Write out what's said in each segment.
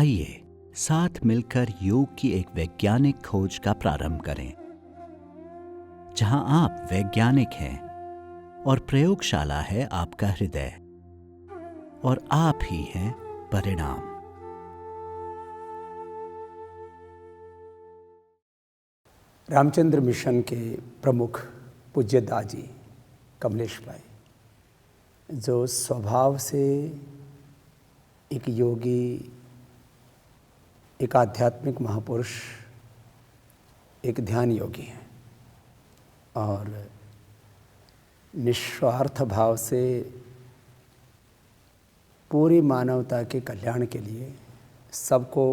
आइए साथ मिलकर योग की एक वैज्ञानिक खोज का प्रारंभ करें, जहां आप वैज्ञानिक हैं और प्रयोगशाला है आपका हृदय, और आप ही हैं परिणाम। रामचंद्र मिशन के प्रमुख पूज्य दाजी कमलेश भाई, जो स्वभाव से एक योगी, एक आध्यात्मिक महापुरुष, एक ध्यान योगी हैं और निस्वार्थ भाव से पूरी मानवता के कल्याण के लिए सबको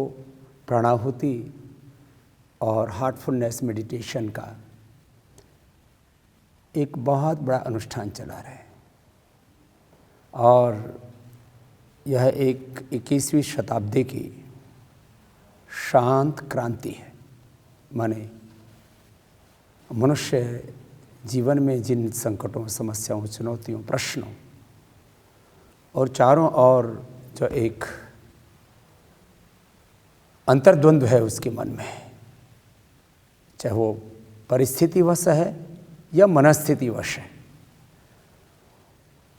प्राणाहुति और हार्टफुलनेस मेडिटेशन का एक बहुत बड़ा अनुष्ठान चला रहे हैं। और यह एक 21वीं शताब्दी की शांत क्रांति है। माने मनुष्य जीवन में जिन संकटों, समस्याओं, चुनौतियों, प्रश्नों और चारों ओर जो एक अंतर्द्वंद्व है उसके मन में, चाहे वो परिस्थितिवश है या मनस्थितिवश है,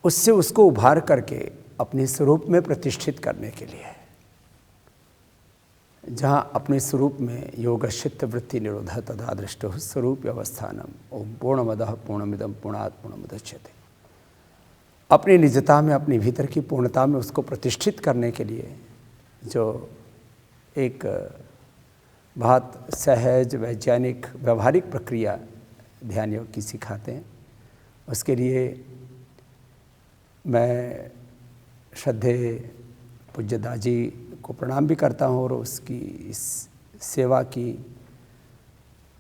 उससे उसको उभार करके अपने स्वरूप में प्रतिष्ठित करने के लिए, जहाँ अपने स्वरूप में योगश्चित्त वृत्ति निरोधः तदा दृष्टो स्वरूप अवस्थानम ओम पूर्णमदः पूर्णमिदं पूर्णात् पूर्णमुदच्यते। अपनी निजता में, अपने भीतर की पूर्णता में उसको प्रतिष्ठित करने के लिए जो एक बहुत सहज, वैज्ञानिक, व्यवहारिक प्रक्रिया ध्यान योग की सिखाते हैं, उसके लिए मैं श्रद्धेय पूज्य दाजी को प्रणाम भी करता हूँ और उसकी इस सेवा की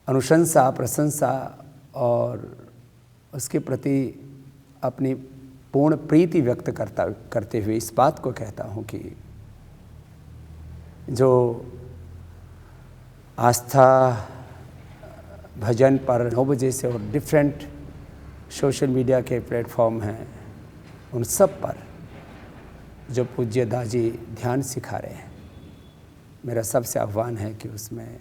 अनुशंसा, प्रशंसा और उसके प्रति अपनी पूर्ण प्रीति व्यक्त करते हुए इस बात को कहता हूँ कि जो आस्था भजन पर 9 बजे से और डिफरेंट सोशल मीडिया के प्लेटफॉर्म हैं, उन सब पर जो पूज्य दाजी ध्यान सिखा रहे हैं, मेरा सबसे आह्वान है कि उसमें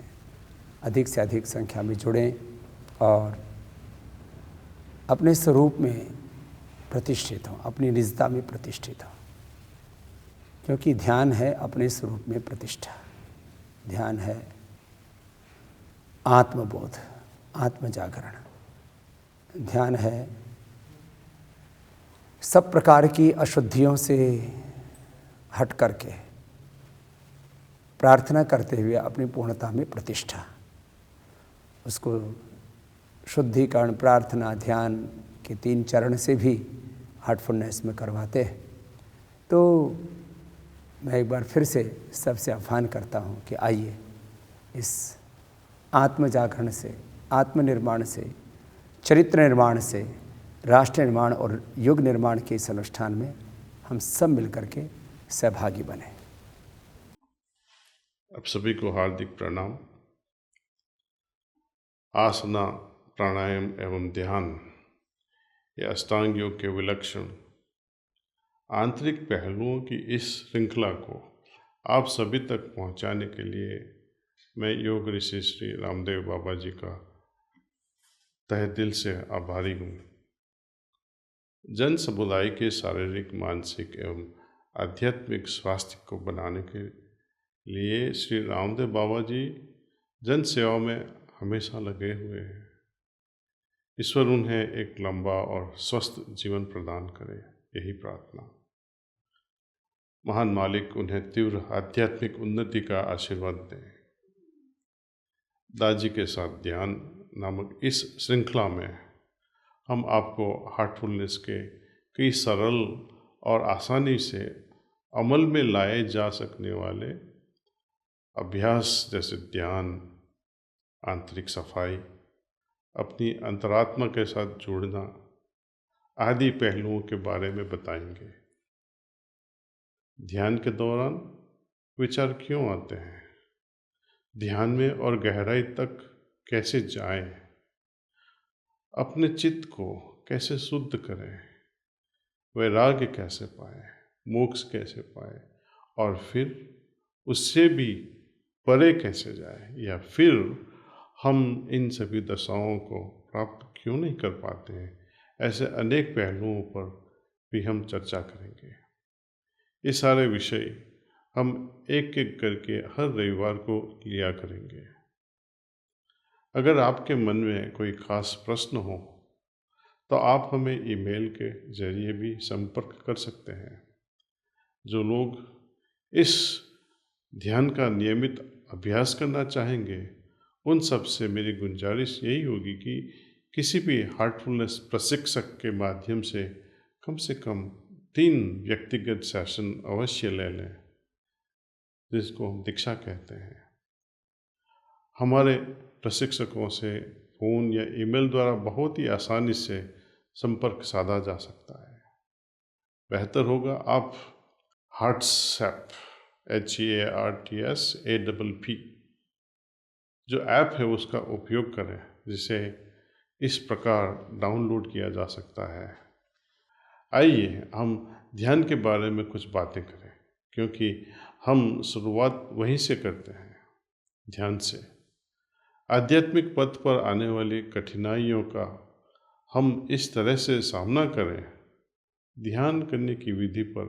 अधिक से अधिक संख्या में जुड़ें और अपने स्वरूप में प्रतिष्ठित हों, अपनी निजता में प्रतिष्ठित हों। क्योंकि ध्यान है अपने स्वरूप में प्रतिष्ठा, ध्यान है आत्मबोध, आत्मजागरण, ध्यान है सब प्रकार की अशुद्धियों से हट करके प्रार्थना करते हुए अपनी पूर्णता में प्रतिष्ठा। उसको शुद्धिकरण, प्रार्थना, ध्यान के 3 चरण से भी हार्टफुलनेस में करवाते हैं। तो मैं एक बार फिर से सबसे आह्वान करता हूँ कि आइए इस आत्मजागरण से, आत्मनिर्माण से, चरित्र निर्माण से, राष्ट्र निर्माण और युग निर्माण के इस अनुष्ठान में हम सब मिलकर के सहभागी बने। आप सभी को हार्दिक प्रणाम। आसना, प्राणायाम एवं ध्यान ये अष्टांग योग के विलक्षण आंतरिक पहलुओं की इस श्रृंखला को आप सभी तक पहुंचाने के लिए मैं योग ऋषि श्री रामदेव बाबा जी का तहे दिल से आभारी हूँ। जन समुदाय के शारीरिक, मानसिक एवं आध्यात्मिक स्वास्थ्य को बनाने के लिए श्री रामदेव बाबा जी जन सेवा में हमेशा लगे हुए हैं। ईश्वर उन्हें एक लंबा और स्वस्थ जीवन प्रदान करे, यही प्रार्थना। महान मालिक उन्हें तीव्र आध्यात्मिक उन्नति का आशीर्वाद दें। दाजी के साथ ध्यान नामक इस श्रृंखला में हम आपको हार्टफुलनेस के कई सरल और आसानी से अमल में लाए जा सकने वाले अभ्यास जैसे ध्यान, आंतरिक सफाई, अपनी अंतरात्मा के साथ जुड़ना आदि पहलुओं के बारे में बताएंगे। ध्यान के दौरान विचार क्यों आते हैं, ध्यान में और गहराई तक कैसे जाएं, अपने चित्त को कैसे शुद्ध करें, वैराग्य कैसे पाएं, मोक्ष कैसे पाएं और फिर उससे भी परे कैसे जाए, या फिर हम इन सभी दशाओं को प्राप्त क्यों नहीं कर पाते हैं। ऐसे अनेक पहलुओं पर भी हम चर्चा करेंगे। ये सारे विषय हम एक एक करके हर रविवार को लिया करेंगे। अगर आपके मन में कोई खास प्रश्न हो तो आप हमें ईमेल के जरिए भी संपर्क कर सकते हैं। जो लोग इस ध्यान का नियमित अभ्यास करना चाहेंगे, उन सब से मेरी गुजारिश यही होगी कि किसी भी हार्टफुलनेस प्रशिक्षक के माध्यम से कम 3 व्यक्तिगत सेशन अवश्य ले लें, जिसको हम दीक्षा कहते हैं। हमारे प्रशिक्षकों से फ़ोन या ईमेल द्वारा बहुत ही आसानी से संपर्क साधा जा सकता है। बेहतर होगा आप हार्ट्सएप HEARTSAPP जो ऐप है उसका उपयोग करें, जिसे इस प्रकार डाउनलोड किया जा सकता है। आइए हम ध्यान के बारे में कुछ बातें करें, क्योंकि हम शुरुआत वहीं से करते हैं, ध्यान से। आध्यात्मिक पथ पर आने वाली कठिनाइयों का हम इस तरह से सामना करें, ध्यान करने की विधि पर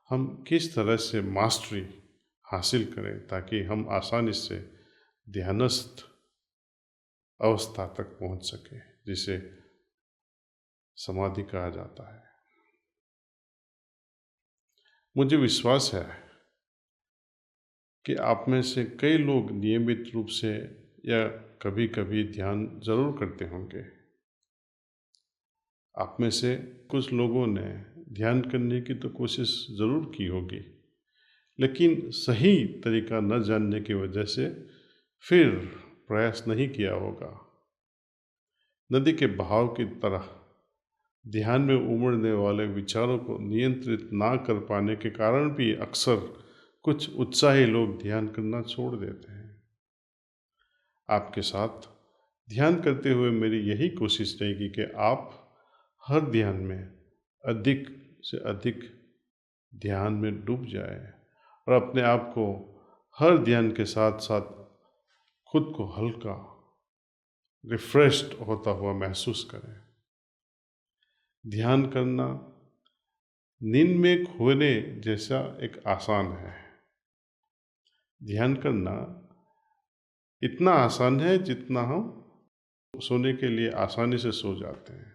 हम किस तरह से मास्टरी हासिल करें, ताकि हम आसानी से ध्यानस्थ अवस्था तक पहुंच सके, जिसे समाधि कहा जाता है। मुझे विश्वास है कि आप में से कई लोग नियमित रूप से या कभी कभी ध्यान जरूर करते होंगे। आप में से कुछ लोगों ने ध्यान करने की तो कोशिश ज़रूर की होगी, लेकिन सही तरीका न जानने की वजह से फिर प्रयास नहीं किया होगा। नदी के बहाव की तरह ध्यान में उमड़ने वाले विचारों को नियंत्रित ना कर पाने के कारण भी अक्सर कुछ उत्साही लोग ध्यान करना छोड़ देते हैं। आपके साथ ध्यान करते हुए मेरी यही कोशिश रहेगी कि आप हर ध्यान में अधिक से अधिक ध्यान में डूब जाए और अपने आप को हर ध्यान के साथ साथ खुद को हल्का रिफ्रेश्ड होता हुआ महसूस करें। ध्यान करना नींद में खोने जैसा एक आसान है। ध्यान करना इतना आसान है जितना हम सोने के लिए आसानी से सो जाते हैं।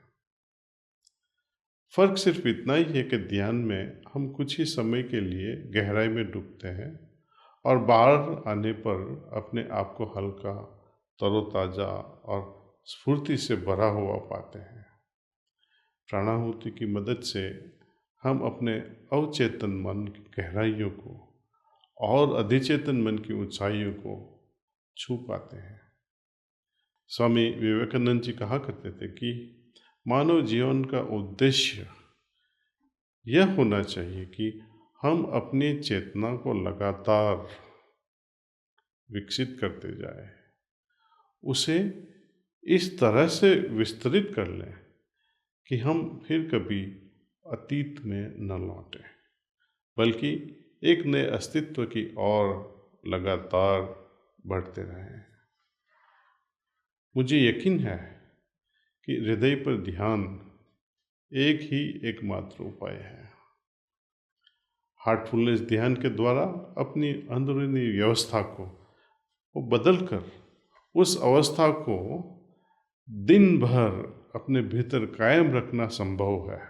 फर्क सिर्फ इतना ही है कि ध्यान में हम कुछ ही समय के लिए गहराई में डूबते हैं और बाहर आने पर अपने आप को हल्का, तरोताज़ा और स्फूर्ति से भरा हुआ पाते हैं। प्राणाहुति की मदद से हम अपने अवचेतन मन की गहराइयों को और अधिचेतन मन की ऊंचाइयों को छू पाते हैं। स्वामी विवेकानंद जी कहा करते थे कि मानव जीवन का उद्देश्य यह होना चाहिए कि हम अपनी चेतना को लगातार विकसित करते जाएं, उसे इस तरह से विस्तृत कर लें कि हम फिर कभी अतीत में न लौटें, बल्कि एक नए अस्तित्व की ओर लगातार बढ़ते रहें। मुझे यकीन है कि हृदय पर ध्यान एक ही एकमात्र उपाय है। हार्टफुलनेस ध्यान के द्वारा अपनी अंदरूनी व्यवस्था को बदलकर उस अवस्था को दिन भर अपने भीतर कायम रखना संभव है।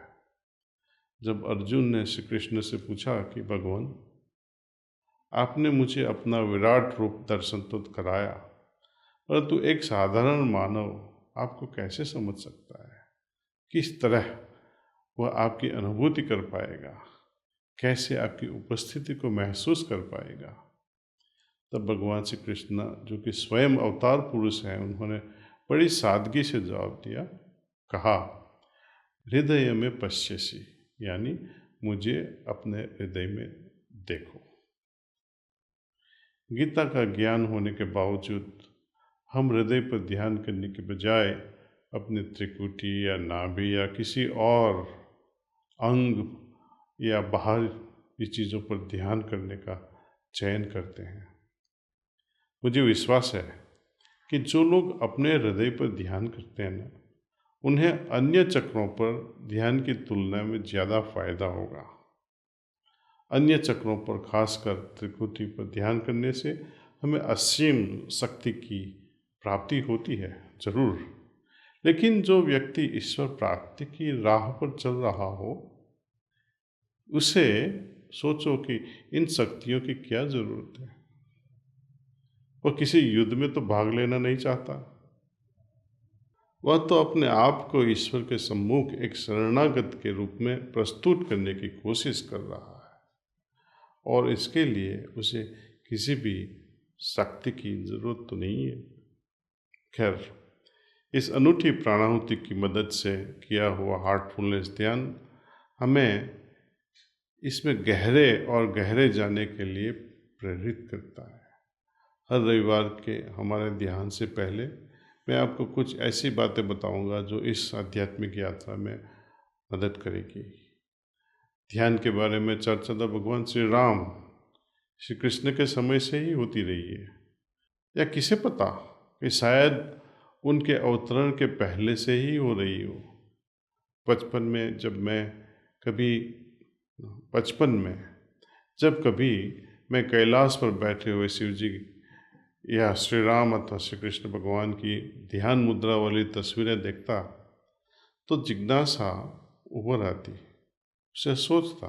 जब अर्जुन ने श्री कृष्ण से पूछा कि भगवान, आपने मुझे अपना विराट रूप दर्शन तो कराया, परंतु एक साधारण मानव आपको कैसे समझ सकता है? किस तरह वह आपकी अनुभूति कर पाएगा? कैसे आपकी उपस्थिति को महसूस कर पाएगा? तब भगवान श्री कृष्ण, जो कि स्वयं अवतार पुरुष हैं, उन्होंने बड़ी सादगी से जवाब दिया, कहा, हृदय में पश्यसि, यानी मुझे अपने हृदय में देखो। गीता का ज्ञान होने के बावजूद हम हृदय पर ध्यान करने के बजाय अपने त्रिकुटी या नाभि या किसी और अंग या बाहर की चीज़ों पर ध्यान करने का चयन करते हैं। मुझे विश्वास है कि जो लोग अपने हृदय पर ध्यान करते हैं ना, उन्हें अन्य चक्रों पर ध्यान की तुलना में ज़्यादा फायदा होगा। अन्य चक्रों पर, खासकर त्रिकुटी पर ध्यान करने से हमें असीम शक्ति की प्राप्ति होती है, जरूर। लेकिन जो व्यक्ति ईश्वर प्राप्ति की राह पर चल रहा हो, उसे सोचो कि इन शक्तियों की क्या जरूरत है। वह किसी युद्ध में तो भाग लेना नहीं चाहता। वह तो अपने आप को ईश्वर के सम्मुख एक शरणागत के रूप में प्रस्तुत करने की कोशिश कर रहा है, और इसके लिए उसे किसी भी शक्ति की जरूरत तो नहीं है। खैर, इस अनूठी प्राणाहुति की मदद से किया हुआ हार्टफुलनेस ध्यान हमें इसमें गहरे और गहरे जाने के लिए प्रेरित करता है। हर रविवार के हमारे ध्यान से पहले मैं आपको कुछ ऐसी बातें बताऊंगा जो इस आध्यात्मिक यात्रा में मदद करेगी। ध्यान के बारे में चर्चा तो भगवान श्री राम, श्री कृष्ण के समय से ही होती रही है, या किसे पता कि शायद उनके अवतरण के पहले से ही हो रही हो। बचपन में जब कभी मैं कैलाश पर बैठे हुए शिव जी या श्री राम अथवा श्री कृष्ण भगवान की ध्यान मुद्रा वाली तस्वीरें देखता, तो जिज्ञासा उभर आती। उसे सोचता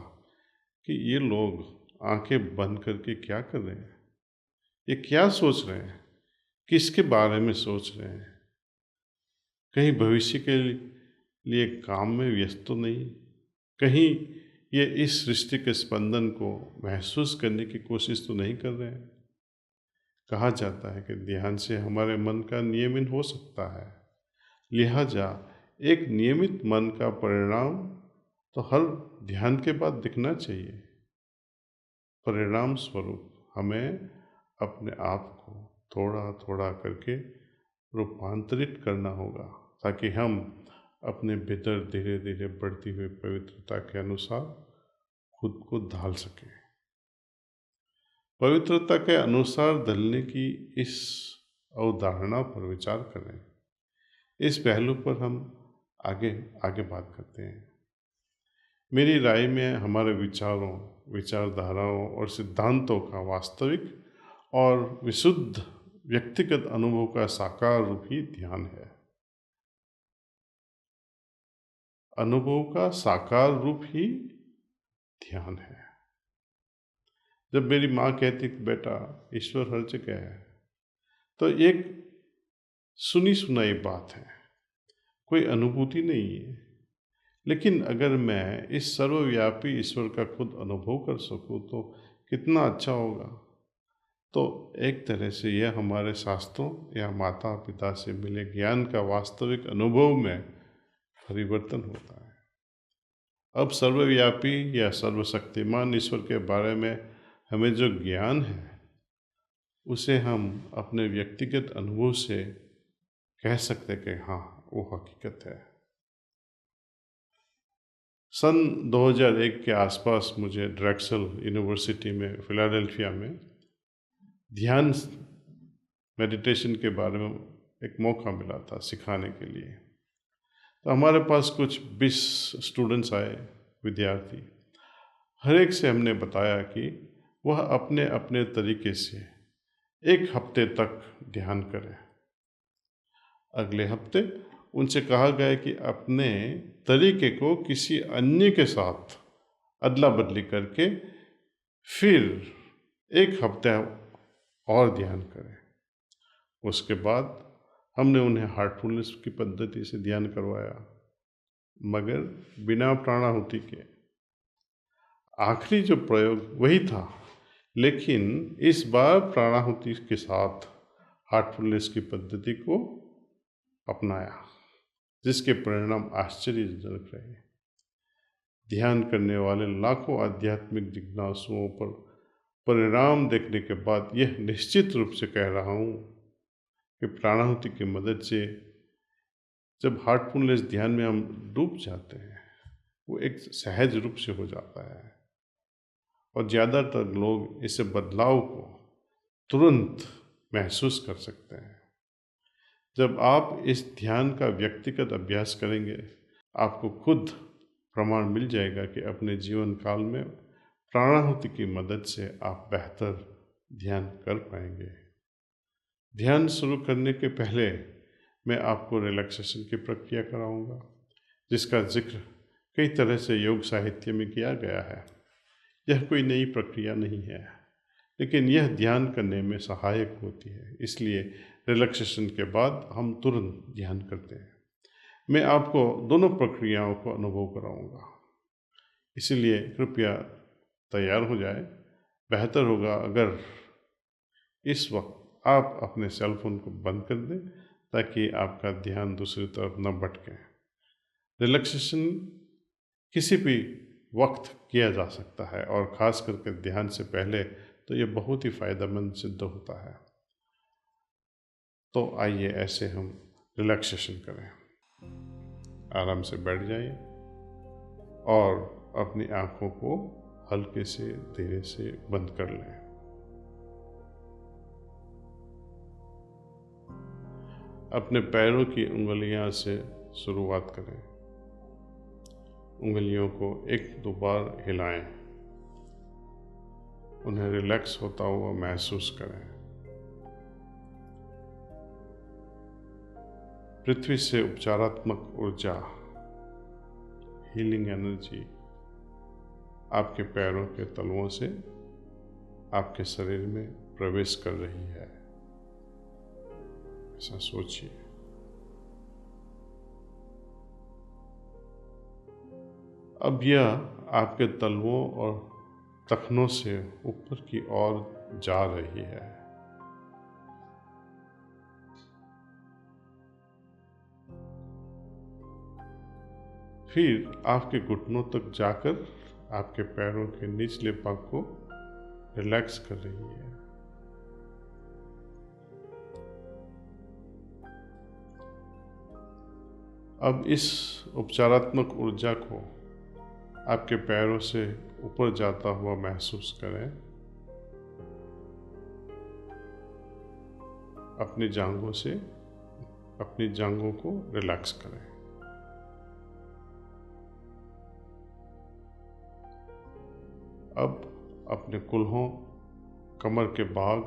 कि ये लोग आंखें बंद करके क्या कर रहे हैं, ये क्या सोच रहे हैं, किसके बारे में सोच रहे हैं। कहीं भविष्य के लिए काम में व्यस्त तो नहीं, कहीं ये इस सृष्टि के स्पंदन को महसूस करने की कोशिश तो नहीं कर रहे हैं। कहा जाता है कि ध्यान से हमारे मन का नियमन हो सकता है, लिहाजा एक नियमित मन का परिणाम तो हर ध्यान के बाद दिखना चाहिए। परिणाम स्वरूप हमें अपने आप को थोड़ा थोड़ा करके रूपांतरित करना होगा, ताकि हम अपने भीतर धीरे धीरे बढ़ती हुई पवित्रता के अनुसार खुद को ढाल सकें। पवित्रता के अनुसार ढलने की इस अवधारणा पर विचार करें। इस पहलू पर हम आगे बात करते हैं। मेरी राय में हमारे विचारों, विचारधाराओं और सिद्धांतों का वास्तविक और विशुद्ध व्यक्तिगत अनुभव का साकार रूप ही ध्यान है। अनुभव का साकार रूप ही ध्यान है। जब मेरी माँ कहती कि बेटा ईश्वर हर जगह है, तो एक सुनी सुनाई बात है, कोई अनुभूति नहीं है। लेकिन अगर मैं इस सर्वव्यापी ईश्वर का खुद अनुभव कर सकूं तो कितना अच्छा होगा। तो एक तरह से यह हमारे शास्त्रों या माता पिता से मिले ज्ञान का वास्तविक अनुभव में परिवर्तन होता है। अब सर्वव्यापी या सर्वशक्तिमान ईश्वर के बारे में हमें जो ज्ञान है, उसे हम अपने व्यक्तिगत अनुभव से कह सकते कि हाँ, वो हकीकत है। सन 2001 के आसपास मुझे ड्रेक्सल यूनिवर्सिटी में फिलाडेल्फिया में ध्यान मेडिटेशन के बारे में एक मौका मिला था सिखाने के लिए। तो हमारे पास कुछ 20 स्टूडेंट्स आए, विद्यार्थी। हर एक से हमने बताया कि वह अपने अपने तरीके से 1 हफ्ते तक ध्यान करें। अगले हफ्ते उनसे कहा गया कि अपने तरीके को किसी अन्य के साथ अदला बदली करके फिर 1 हफ्ते और ध्यान करें। उसके बाद हमने उन्हें हार्टफुलनेस की पद्धति से ध्यान करवाया, मगर बिना प्राणाहुति के। आखिरी जो प्रयोग वही था, लेकिन इस बार प्राणाहुति के साथ हार्टफुलनेस की पद्धति को अपनाया, जिसके परिणाम आश्चर्यजनक रहे। ध्यान करने वाले लाखों आध्यात्मिक जिज्ञासुओं पर परिणाम देखने के बाद यह निश्चित रूप से कह रहा हूँ कि प्राणाहुति की मदद से जब हार्टफुलनेस ध्यान में हम डूब जाते हैं, वो एक सहज रूप से हो जाता है। और ज़्यादातर लोग इस बदलाव को तुरंत महसूस कर सकते हैं। जब आप इस ध्यान का व्यक्तिगत अभ्यास करेंगे, आपको खुद प्रमाण मिल जाएगा कि अपने जीवन काल में प्राणाहुति की मदद से आप बेहतर ध्यान कर पाएंगे। ध्यान शुरू करने के पहले मैं आपको रिलैक्सेशन की प्रक्रिया कराऊंगा, जिसका जिक्र कई तरह से योग साहित्य में किया गया है। यह कोई नई प्रक्रिया नहीं है, लेकिन यह ध्यान करने में सहायक होती है। इसलिए रिलैक्सेशन के बाद हम तुरंत ध्यान करते हैं। मैं आपको दोनों प्रक्रियाओं को अनुभव कराऊंगा, इसलिए कृपया तैयार हो जाए। बेहतर होगा अगर इस वक्त आप अपने सेल फोन को बंद कर दें, ताकि आपका ध्यान दूसरी तरफ न भटके। रिलैक्सेशन किसी भी वक्त किया जा सकता है, और ख़ास करके ध्यान से पहले तो ये बहुत ही फ़ायदेमंद सिद्ध होता है। तो आइए ऐसे हम रिलैक्सेशन करें। आराम से बैठ जाइए और अपनी आँखों को हल्के से धीरे से बंद कर लें। अपने पैरों की उंगलियां से शुरुआत करें। उंगलियों को एक दो बार हिलाएं, उन्हें रिलैक्स होता हुआ महसूस करें। पृथ्वी से उपचारात्मक ऊर्जा, हीलिंग एनर्जी आपके पैरों के तलवों से आपके शरीर में प्रवेश कर रही है, ऐसा सोचिए। अब यह आपके तलवों और टखनों से ऊपर की ओर जा रही है। फिर आपके घुटनों तक जाकर आपके पैरों के निचले भाग को रिलैक्स कर रही है। अब इस उपचारात्मक ऊर्जा को आपके पैरों से ऊपर जाता हुआ महसूस करें। अपनी जांघों से अपनी जांघों को रिलैक्स करें। अब अपने कुल्हों, कमर के भाग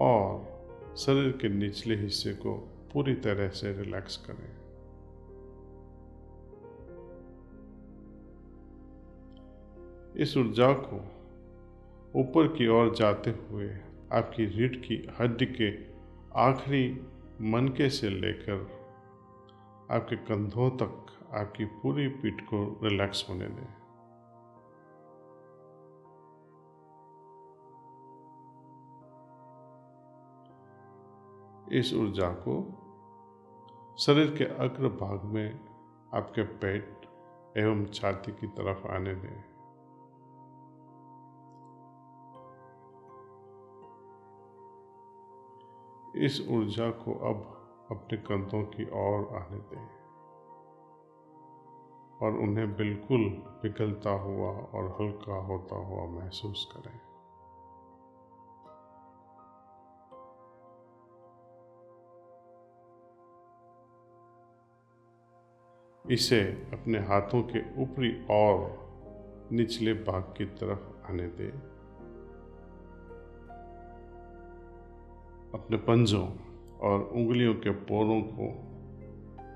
और शरीर के निचले हिस्से को पूरी तरह से रिलैक्स करें। इस ऊर्जा को ऊपर की ओर जाते हुए आपकी रीढ़ की हड्डी के आखिरी मनके से लेकर आपके कंधों तक आपकी पूरी पीठ को रिलैक्स होने दें। इस ऊर्जा को शरीर के अग्र भाग में आपके पेट एवं छाती की तरफ आने दें। इस ऊर्जा को अब अपने कंधों की ओर आने दें और उन्हें बिल्कुल पिघलता हुआ और हल्का होता हुआ महसूस करें। इसे अपने हाथों के ऊपरी और निचले भाग की तरफ आने दें। अपने पंजों और उंगलियों के पोरों को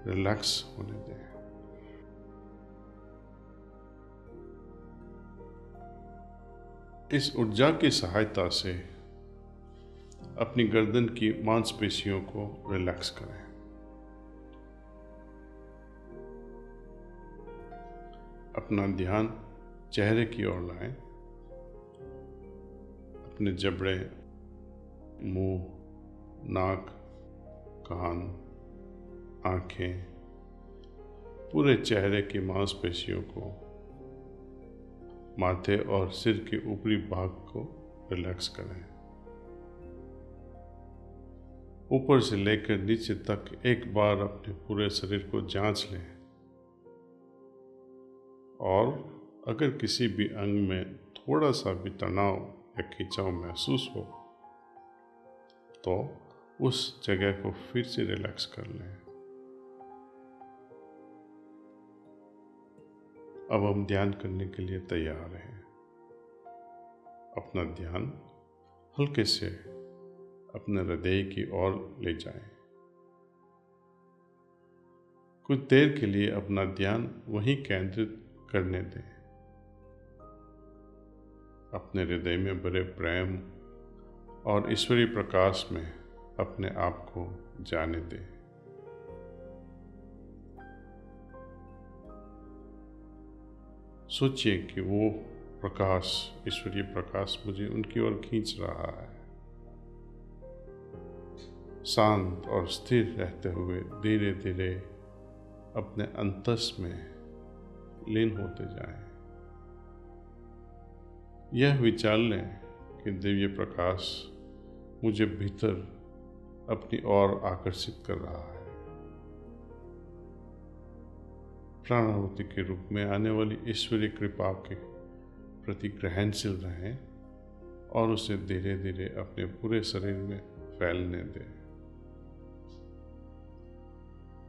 रिलैक्स होने दें। इस ऊर्जा की सहायता से अपनी गर्दन की मांसपेशियों को रिलैक्स करें। अपना ध्यान चेहरे की ओर लाएं। अपने जबड़े, मुंह, नाक, कान, आँखें, पूरे चेहरे की मांसपेशियों को, माथे और सिर के ऊपरी भाग को रिलैक्स करें। ऊपर से लेकर नीचे तक एक बार अपने पूरे शरीर को जांच लें और अगर किसी भी अंग में थोड़ा सा भी तनाव या खिंचाव महसूस हो तो उस जगह को फिर से रिलैक्स कर लें। अब हम ध्यान करने के लिए तैयार हैं। अपना ध्यान हल्के से अपने हृदय की ओर ले जाएं। कुछ देर के लिए अपना ध्यान वहीं केंद्रित करने दें। अपने हृदय में भरे प्रेम और ईश्वरीय प्रकाश में अपने आप को जाने दें। सोचिए कि वो प्रकाश, ईश्वरीय प्रकाश मुझे उनकी ओर खींच रहा है। शांत और स्थिर रहते हुए धीरे धीरे अपने अंतस में लीन होते जाएं। यह विचार लें कि दिव्य प्रकाश मुझे भीतर अपनी ओर आकर्षित कर रहा है। प्राणाहुति के रूप में आने वाली ईश्वरीय कृपा के प्रति ग्रहणशील रहें और उसे धीरे धीरे अपने पूरे शरीर में फैलने दें।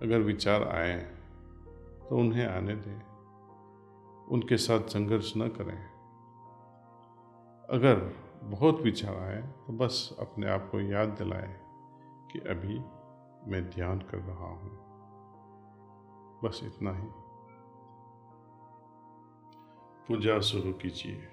अगर विचार आए तो उन्हें आने दें, उनके साथ संघर्ष न करें। अगर बहुत विचार आए तो बस अपने आप को याद दिलाएं कि अभी मैं ध्यान कर रहा हूँ। बस इतना ही। पूजा शुरू कीजिए।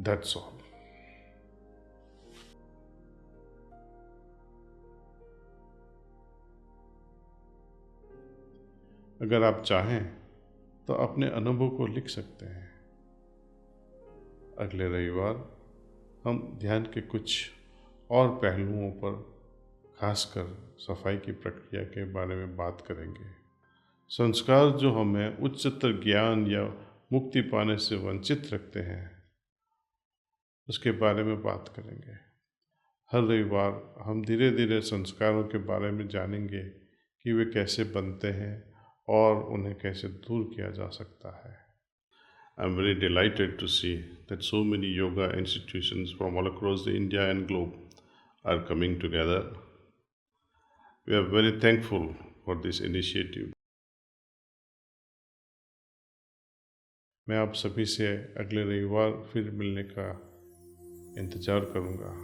That's all. अगर आप चाहें तो अपने अनुभव को लिख सकते हैं। अगले रविवार हम ध्यान के कुछ और पहलुओं पर, खासकर सफाई की प्रक्रिया के बारे में बात करेंगे। संस्कार जो हमें उच्चतर ज्ञान या मुक्ति पाने से वंचित रखते हैं, उसके बारे में बात करेंगे। हर रविवार हम धीरे धीरे संस्कारों के बारे में जानेंगे कि वे कैसे बनते हैं और उन्हें कैसे दूर किया जा सकता है। I am very delighted to see that so many yoga institutions from all across the India and globe are coming together. We are very thankful for this initiative. मैं आप सभी से अगले रविवार फिर मिलने का इंतज़ार करूँगा।